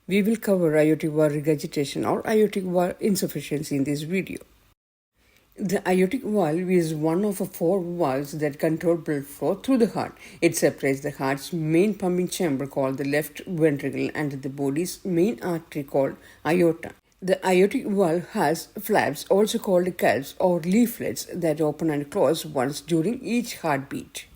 We will cover aortic valve regurgitation or aortic valve insufficiency in this video. The aortic valve is one of the four valves that control blood flow through the heart. It separates the heart's main pumping chamber called the left ventricle and the body's main artery called aorta. The aortic valve has flaps, also called calves or leaflets, that open and close once during each heartbeat.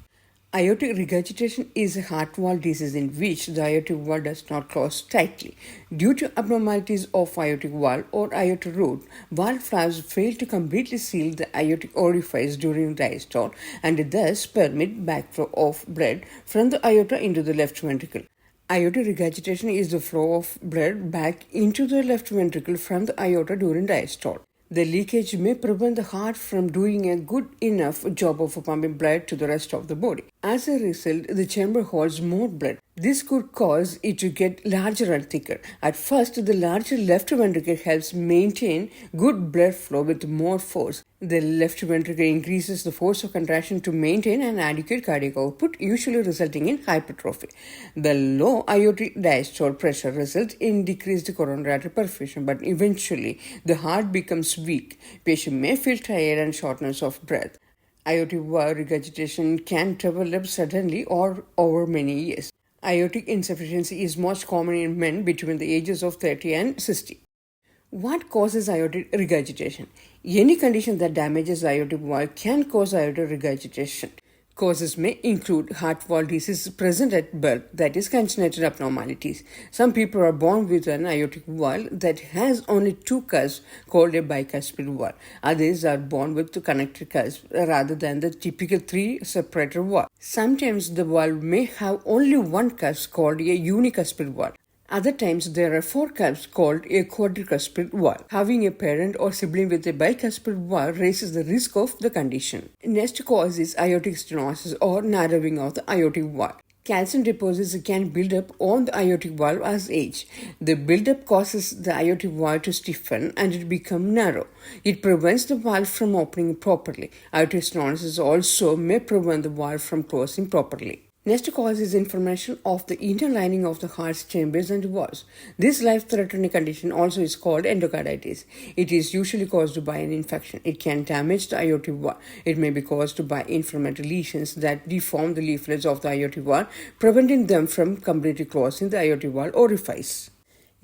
Aortic regurgitation is a heart valve disease in which the aortic valve does not close tightly. Due to abnormalities of aortic valve or aorta root, valve flaps fail to completely seal the aortic orifice during diastole and thus permit backflow of blood from the aorta into the left ventricle. Aortic regurgitation is the flow of blood back into the left ventricle from the aorta during diastole. The leakage may prevent the heart from doing a good enough job of pumping blood to the rest of the body. As a result, the chamber holds more blood. This could cause it to get larger and thicker. At first, the larger left ventricle helps maintain good blood flow with more force. The left ventricle increases the force of contraction to maintain an adequate cardiac output, usually resulting in hypertrophy. The low aortic diastolic pressure results in decreased coronary artery perfusion, but eventually the heart becomes weak. Patient may feel tired and shortness of breath. Aortic valve regurgitation can develop suddenly or over many years. Aortic insufficiency is most common in men between the ages of 30 and 60. What causes aortic regurgitation? Any condition that damages the aortic valve can cause aortic regurgitation. Causes may include heart valve disease present at birth, that is congenital abnormalities. Some people are born with an aortic valve that has only two cusps called a bicuspid valve. Others are born with two connected cusps rather than the typical three separated valve. Sometimes the valve may have only one cusp called a unicuspid valve. Other times, there are four cusps called a quadricuspid valve. Having a parent or sibling with a bicuspid valve raises the risk of the condition. Next cause is aortic stenosis or narrowing of the aortic valve. Calcium deposits can build up on the aortic valve as age. The buildup causes the aortic valve to stiffen and it become narrow. It prevents the valve from opening properly. Aortic stenosis also may prevent the valve from closing properly. Next cause is inflammation of the inner lining of the heart's chambers and walls. This life-threatening condition also is called endocarditis. It is usually caused by an infection. It can damage the aortic valve. It may be caused by inflammatory lesions that deform the leaflets of the aortic valve, preventing them from completely closing the aortic valve orifice.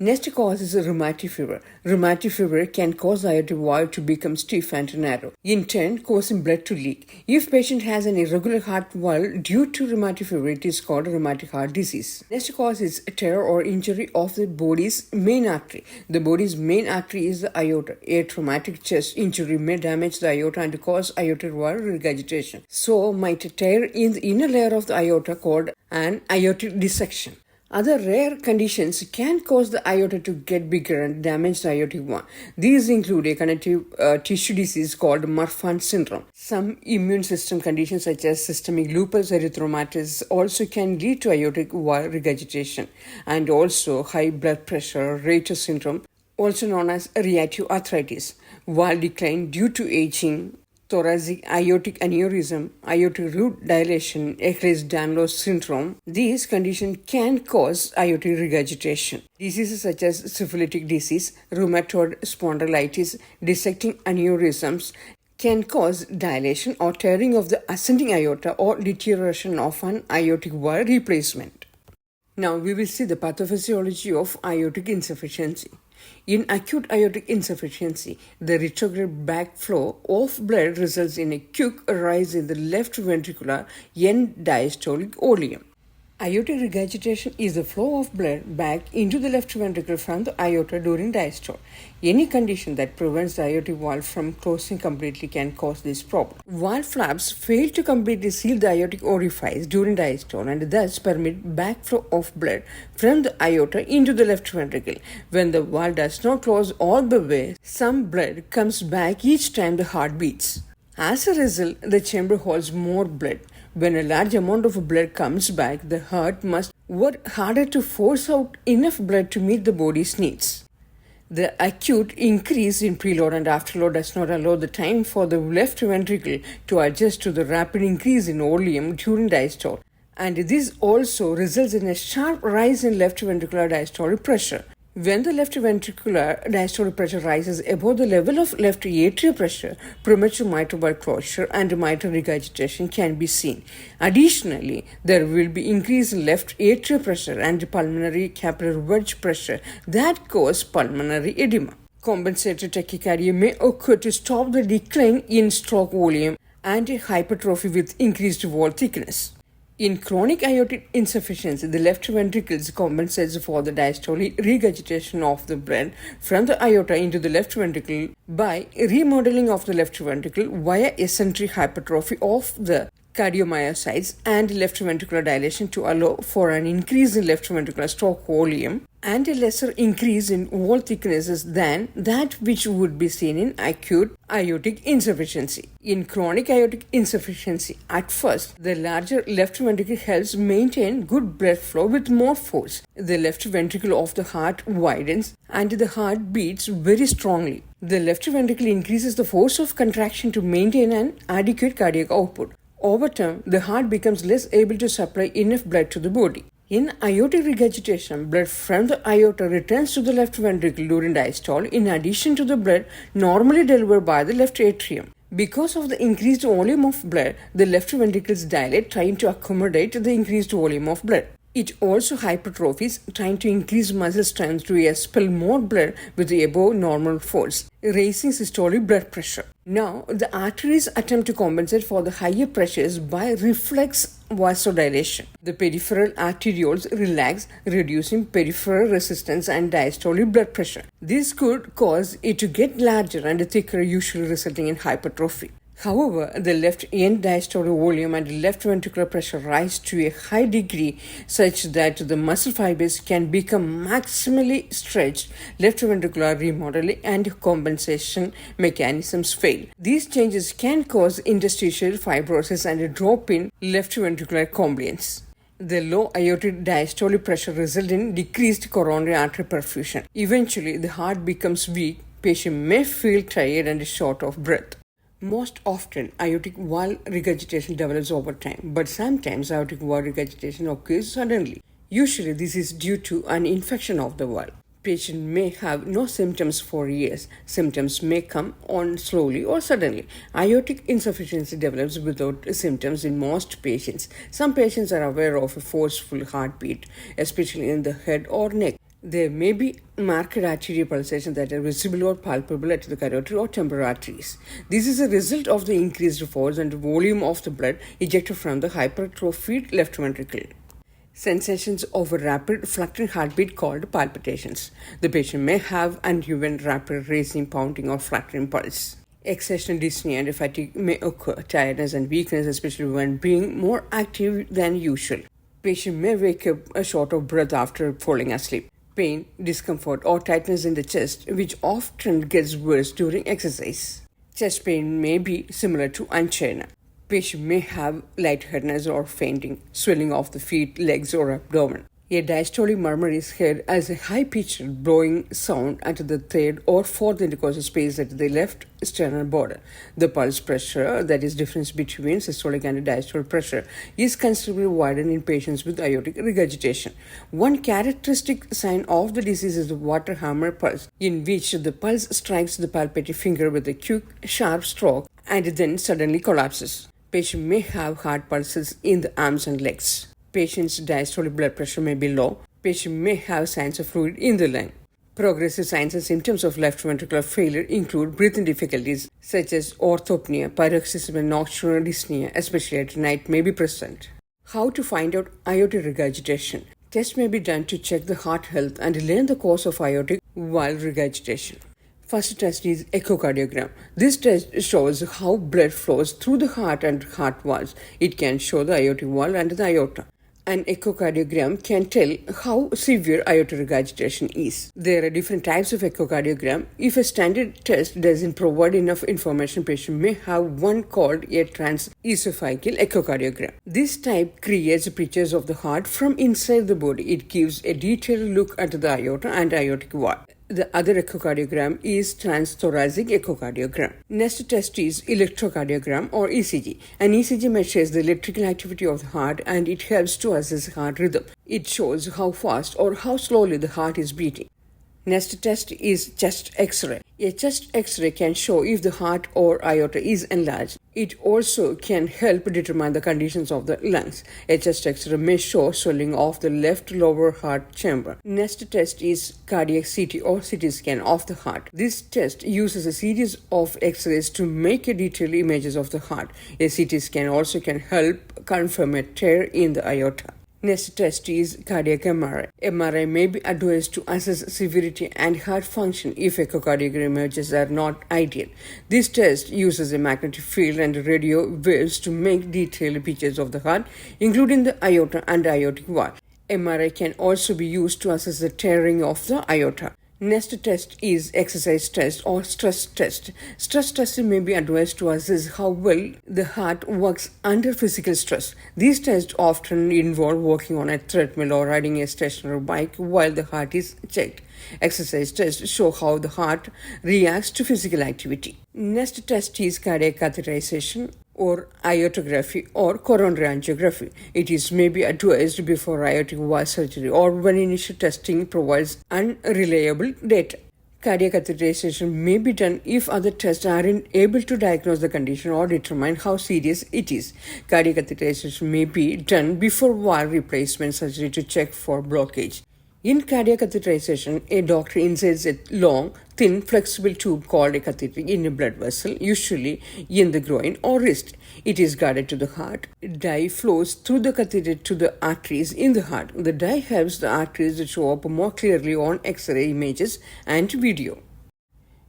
Next cause is rheumatic fever. Rheumatic fever can cause the aortic valve to become stiff and narrow, in turn causing blood to leak. If patient has an irregular heart valve due to rheumatic fever, it is called rheumatic heart disease. Next cause is tear or injury of the body's main artery. The body's main artery is the aorta. A traumatic chest injury may damage the aorta and cause aortic valve regurgitation. So might tear in the inner layer of the aorta called an aortic dissection. Other rare conditions can cause the aorta to get bigger and damage the aortic valve. These include a connective tissue disease called Marfan syndrome. Some immune system conditions such as systemic lupus erythematosus also can lead to aortic valve regurgitation, and also high blood pressure, Reiter syndrome, also known as reactive arthritis, valve decline due to aging, thoracic aortic aneurysm, aortic root dilation, Ehlers-Danlos syndrome. These conditions can cause aortic regurgitation. Diseases such as syphilitic disease, rheumatoid spondylitis, dissecting aneurysms can cause dilation or tearing of the ascending aorta or deterioration of an aortic valve replacement. Now we will see the pathophysiology of aortic insufficiency. In acute aortic insufficiency, the retrograde backflow of blood results in a quick rise in the left ventricular end diastolic volume. Aortic regurgitation is the flow of blood back into the left ventricle from the aorta during diastole. Any condition that prevents the aortic valve from closing completely can cause this problem. Valve flaps fail to completely seal the aortic orifice during diastole and thus permit backflow of blood from the aorta into the left ventricle. When the valve does not close all the way, some blood comes back each time the heart beats. As a result, the chamber holds more blood. When a large amount of blood comes back, the heart must work harder to force out enough blood to meet the body's needs. The acute increase in preload and afterload does not allow the time for the left ventricle to adjust to the rapid increase in volume during diastole, and this also results in a sharp rise in left ventricular diastolic pressure. When the left ventricular diastolic pressure rises above the level of left atrial pressure, premature mitral valve closure and mitral regurgitation can be seen. Additionally, there will be increased left atrial pressure and pulmonary capillary wedge pressure that cause pulmonary edema. Compensated tachycardia may occur to stop the decline in stroke volume and hypertrophy with increased wall thickness. In chronic aortic insufficiency, the left ventricle compensates for the diastolic regurgitation of the blood from the aorta into the left ventricle by remodeling of the left ventricle via eccentric hypertrophy of the cardiomyocytes and left ventricular dilation to allow for an increase in left ventricular stroke volume and a lesser increase in wall thicknesses than that which would be seen in acute aortic insufficiency. In chronic aortic insufficiency, at first, the larger left ventricle helps maintain good blood flow with more force. The left ventricle of the heart widens and the heart beats very strongly. The left ventricle increases the force of contraction to maintain an adequate cardiac output. Over time, the heart becomes less able to supply enough blood to the body. In aortic regurgitation, blood from the aorta returns to the left ventricle during diastole in addition to the blood normally delivered by the left atrium. Because of the increased volume of blood, the left ventricles dilate trying to accommodate the increased volume of blood. It also hypertrophies, trying to increase muscle strength to expel more blood with the above normal force, raising systolic blood pressure. Now, the arteries attempt to compensate for the higher pressures by reflex vasodilation. The peripheral arterioles relax, reducing peripheral resistance and diastolic blood pressure. This could cause it to get larger and thicker, usually resulting in hypertrophy. However, the left end diastolic volume and left ventricular pressure rise to a high degree such that the muscle fibers can become maximally stretched, left ventricular remodeling and compensation mechanisms fail. These changes can cause interstitial fibrosis and a drop in left ventricular compliance. The low aortic diastolic pressure results in decreased coronary artery perfusion. Eventually, the heart becomes weak, patient may feel tired and short of breath. Most often, aortic valve regurgitation develops over time, but sometimes aortic valve regurgitation occurs suddenly. Usually, this is due to an infection of the valve. Patient may have no symptoms for years. Symptoms may come on slowly or suddenly. Aortic insufficiency develops without symptoms in most patients. Some patients are aware of a forceful heartbeat, especially in the head or neck. There may be marked arterial pulsations that are visible or palpable at the carotid or temporal arteries. This is a result of the increased force and volume of the blood ejected from the hypertrophied left ventricle. Sensations of a rapid fluttering heartbeat called palpitations. The patient may have uneven, rapid racing, pounding or fluttering pulse. Exertional dyspnea and fatigue may occur. Tiredness and weakness, especially when being more active than usual. Patient may wake up short of breath after falling asleep. Pain, discomfort or tightness in the chest, which often gets worse during exercise. Chest pain may be similar to angina. Patient may have lightheadedness or fainting, swelling of the feet, legs or abdomen. A diastolic murmur is heard as a high-pitched blowing sound at the third or fourth intercostal space at the left sternal border. The pulse pressure, that is difference between systolic and diastolic pressure, is considerably widened in patients with aortic regurgitation. One characteristic sign of the disease is the water hammer pulse, in which the pulse strikes the palpitating finger with a quick, sharp stroke and then suddenly collapses. Patient may have hard pulses in the arms and legs. Patient's diastolic blood pressure may be low. Patient may have signs of fluid in the lung. Progressive signs and symptoms of left ventricular failure include breathing difficulties such as orthopnea, paroxysmal and nocturnal dyspnea, especially at night, may be present. How to find out aortic regurgitation? Tests may be done to check the heart health and learn the cause of aortic valve regurgitation. First test is echocardiogram. This test shows how blood flows through the heart and heart valves. It can show the aortic valve and the aorta. An echocardiogram can tell how severe aortic regurgitation is. There are different types of echocardiogram. If a standard test doesn't provide enough information, patient may have one called a transesophageal echocardiogram. This type creates pictures of the heart from inside the body. It gives a detailed look at the aorta and aortic valve. The other echocardiogram is transthoracic echocardiogram. Next test is electrocardiogram or ECG. An ECG measures the electrical activity of the heart and it helps to assess heart rhythm. It shows how fast or how slowly the heart is beating. Next test is chest X-ray. A chest X-ray can show if the heart or aorta is enlarged. It also can help determine the conditions of the lungs. A chest X-ray may show swelling of the left lower heart chamber. Next test is cardiac CT or CT scan of the heart. This test uses a series of X-rays to make a detailed images of the heart. A CT scan also can help confirm a tear in the aorta. Next test is cardiac MRI. MRI may be advised to assess severity and heart function if echocardiogram images are not ideal. This test uses a magnetic field and radio waves to make detailed pictures of the heart, including the aorta and aortic valve. MRI can also be used to assess the tearing of the aorta. Next test is exercise test or stress test. Stress testing may be advised to assess how well the heart works under physical stress. These tests often involve walking on a treadmill or riding a stationary bike while the heart is checked. Exercise tests show how the heart reacts to physical activity. Next test is cardiac catheterization or aortography or coronary angiography. It is maybe advised before aortic valve surgery or when initial testing provides unreliable data. Cardiac catheterization may be done if other tests aren't able to diagnose the condition or determine how serious it is. Cardiac catheterization may be done before valve replacement surgery to check for blockage. In cardiac catheterization, a doctor inserts a long, thin, flexible tube called a catheter in a blood vessel, usually in the groin or wrist. It is guided to the heart. Dye flows through the catheter to the arteries in the heart. The dye helps the arteries to show up more clearly on X-ray images and video.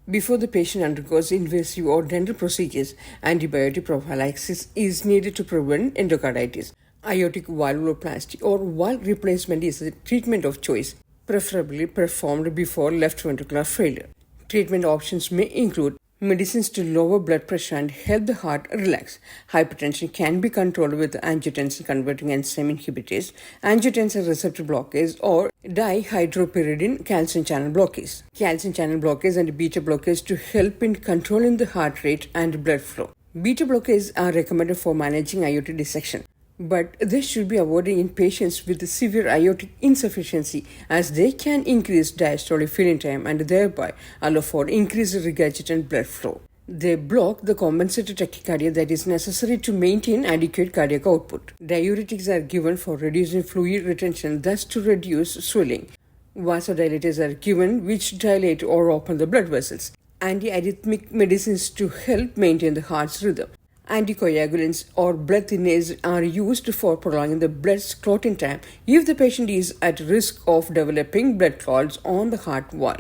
Before the patient undergoes invasive or dental procedures, antibiotic prophylaxis is needed to prevent endocarditis. Aortic valvuloplasty or valve replacement is a treatment of choice, preferably performed before left ventricular failure. Treatment options may include medicines to lower blood pressure and help the heart relax. Hypertension can be controlled with angiotensin-converting enzyme inhibitors, angiotensin receptor blockers, or dihydropyridine calcium channel blockers. Calcium channel blockers and beta blockers to help in controlling the heart rate and blood flow. Beta blockers are recommended for managing aortic dissection, but they should be avoided in patients with severe aortic insufficiency as they can increase diastolic filling time and thereby allow for increased regurgitant blood flow. They block the compensated tachycardia that is necessary to maintain adequate cardiac output. Diuretics are given for reducing fluid retention, thus to reduce swelling. Vasodilators are given which dilate or open the blood vessels. Antiarrhythmic medicines to help maintain the heart's rhythm. Anticoagulants or blood thinners are used for prolonging the blood's clotting time if the patient is at risk of developing blood clots on the heart wall.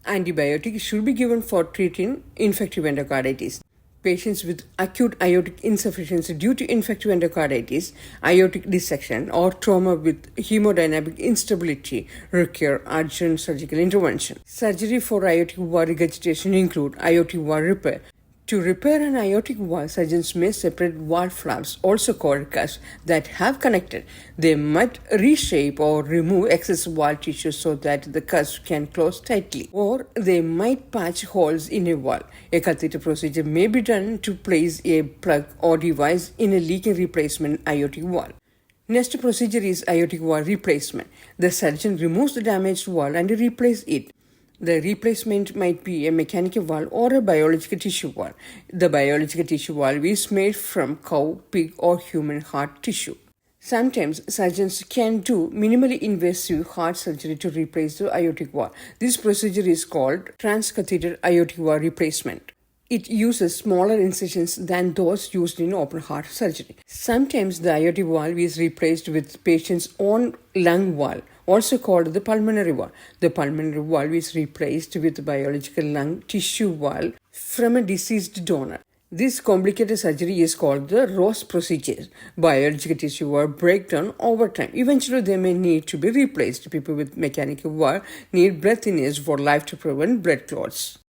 Antibiotics should be given for treating infective endocarditis. Patients with acute aortic insufficiency due to infective endocarditis, aortic dissection, or trauma with hemodynamic instability require urgent surgical intervention. Surgery for aortic valve regurgitation include aortic valve repair. To repair an aortic valve, surgeons may separate valve flaps, also called cusps, that have connected. They might reshape or remove excess valve tissue so that the cusp can close tightly, or they might patch holes in a valve. A catheter procedure may be done to place a plug or device in a leaking replacement aortic valve. Next procedure is aortic valve replacement. The surgeon removes the damaged valve and replaces it. The replacement might be a mechanical valve or a biological tissue valve. The biological tissue valve is made from cow, pig, or human heart tissue. Sometimes surgeons can do minimally invasive heart surgery to replace the aortic valve. This procedure is called transcatheter aortic valve replacement. It uses smaller incisions than those used in open heart surgery. Sometimes the aortic valve is replaced with patient's own lung valve, also called the pulmonary valve. The pulmonary valve is replaced with biological lung tissue valve from a deceased donor. This complicated surgery is called the Ross procedure. Biological tissue valve break down over time. Eventually, they may need to be replaced. People with mechanical valve need blood thinners for life to prevent blood clots.